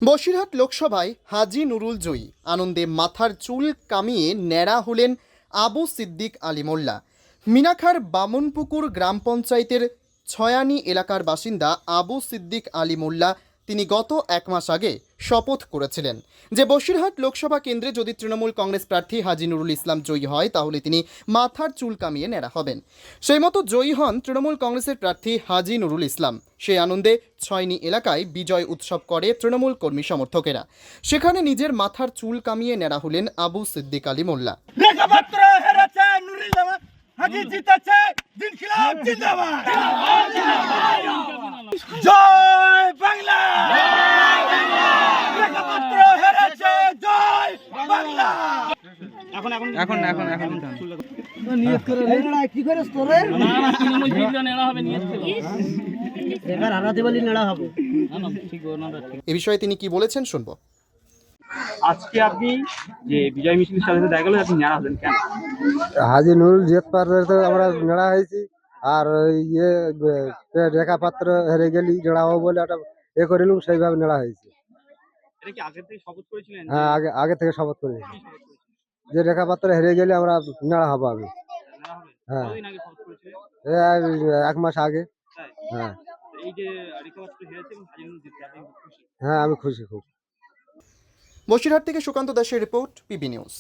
বসিরহাট লোকসভায় হাজী নুরুল জয়ী, আনন্দে মাথার চুল কামিয়ে ন্যাড়া হলেন আবু সিদ্দিক আলী মোল্লা। মিনাখার বামনপুকুর গ্রাম পঞ্চায়েতের ছয়ানি এলাকার বাসিন্দা আবু সিদ্দিক আলী মোল্লা তিনি গত এক মাস আগে শপথ করেছিলেন যে বসিরহাট লোকসভা কেন্দ্রে যদি তৃণমূল কংগ্রেস প্রার্থী হাজী নুরুল ইসলাম জয়ী হয় তাহলে তিনি মাথার চুল কামিয়ে ন্যাড়া হবেন। সেই মতো জয়ী হন তৃণমূল কংগ্রেসের প্রার্থী হাজী নুরুল ইসলাম। সেই আনন্দে ছয়নি এলাকায় বিজয় উৎসব করে তৃণমূল কর্মী সমর্থকেরা। সেখানে নিজের মাথার চুল কামিয়ে ন্যাড়া হলেন আবু সিদ্দিক আলী মোল্লা। জয় বাংলা, জয় বাংলা। এখন নিয়ত করে নেড়া কি করে তোরে না তৃণমূল জিতলে নেড়া হবে নিয়ত ছিল এবার হারাতে বলি নেড়া হবে না ঠিক ওনাটা ঠিক। এ বিষয়ে তিনি কি বলেছেন শুনবো। আজকে আপনি যে বিজয় মিছিলের সাথে দেখা গেল আপনি নেড়া হলেন কেন? হাজী নুরুল জেত পাত্র তো আমরা নেড়া হয়েছি, আর ইয়ে রেখা পাত্র হেরে গেলি নেড়া হবো বলে একটা এ করিলুম, সেইভাবে নেড়া হয়েছে। এটা কি আগে থেকে শপথ করেছিলেন? হ্যাঁ, আগে থেকে শপথ করেছি যে রেখা পাত্র হেরে গেলে আমরা নেড়া হবো আমি। নেড়া হবে? হ্যাঁ, কতদিন আগে শপথ করেছিলেন? এক মাস আগে। তাই? হ্যাঁ এই যে রিকভার হেরেছে এবং হাজির জিতছে আপনি খুশি? হ্যাঁ, আমি খুশি খুব। বসিরহাট থেকে সুকান্ত দাসের report, PB news.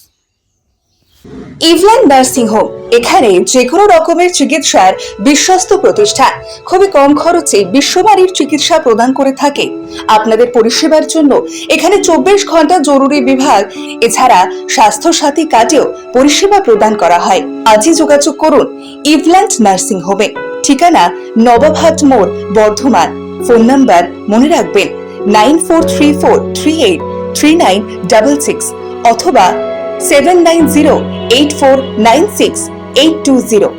Evland nursing home, এখানে যে কোনো রকমের চিকিৎসার বিশ্বস্ত প্রতিষ্ঠান, খুবই কম খরচে বিশ্বমানের চিকিৎসা প্রদান করে থাকে। আপনাদের পরিষেবার জন্য এখানে 24 ঘন্টা জরুরি বিভাগ, এছাড়া স্বাস্থ্য সাথী কার্ডেও পরিষেবা প্রদান করা হয়। আজই যোগাযোগ করুন ইভল্যান্ড নার্সিং হোমে। ঠিকানা নবাবহাট মোড়, বর্ধমান। ফোন নাম্বার মনে রাখবেন 9434383966 অথবা 7908496820।